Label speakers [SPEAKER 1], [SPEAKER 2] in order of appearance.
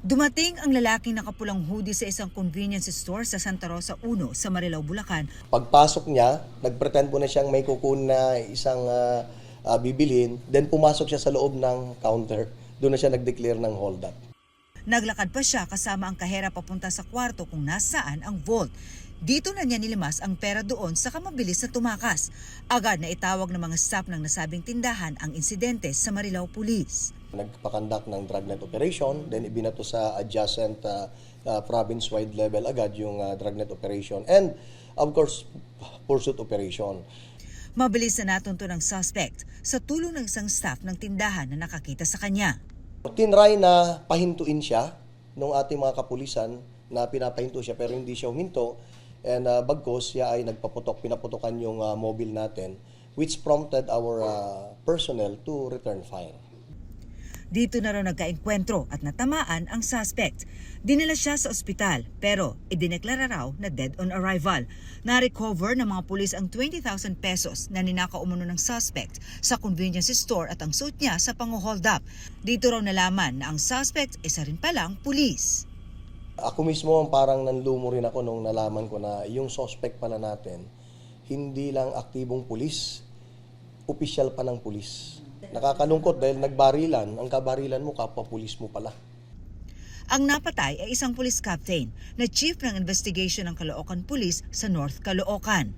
[SPEAKER 1] Dumating ang lalaking nakapulang hoodie sa isang convenience store sa Santa Rosa 1 sa Marilao, Bulacan.
[SPEAKER 2] Pagpasok niya, nagpretend po na siyang may kukunin na isang bibilhin. Then pumasok siya sa loob ng counter. Doon na siya nag-declare ng hold up.
[SPEAKER 1] Naglakad pa siya kasama ang kahera papunta sa kwarto kung nasaan ang vault. Dito na niya nilimas ang pera doon sa mabilis na tumakas. Agad na itawag ng mga staff ng nasabing tindahan ang insidente sa Marilao Police.
[SPEAKER 2] Nagpakandak ng dragnet operation, then ibinato sa adjacent province-wide level agad yung dragnet operation. And of course, pursuit operation.
[SPEAKER 1] Mabilis na natunto ng suspect sa tulong ng isang staff ng tindahan na nakakita sa kanya.
[SPEAKER 2] Tinry na pahintuin siya nung ating mga kapulisan na pinapahinto siya pero hindi siya huminto. And bagkos siya ay pinaputokan yung mobile natin, which prompted our personnel to return fire.
[SPEAKER 1] Dito na raw nagkaengkwentro at natamaan ang suspect. Dinala siya sa ospital pero idineklara raw na dead on arrival. Na-recover ng mga pulis ang 20,000 pesos na ninakaw umano ng suspect sa convenience store at ang suit niya sa pang-hold up. Dito raw nalaman na ang suspect isa rin palang pulis.
[SPEAKER 2] Ako mismo parang nanlumo rin ako nung nalaman ko na yung suspect pala natin, hindi lang aktibong pulis, opisyal pa ng pulis. Nakakalungkot dahil nagbarilan, ang kabarilan mo kapwa pulis mo pala.
[SPEAKER 1] Ang napatay ay isang police captain na chief ng investigation ng Caloocan Police sa North Caloocan.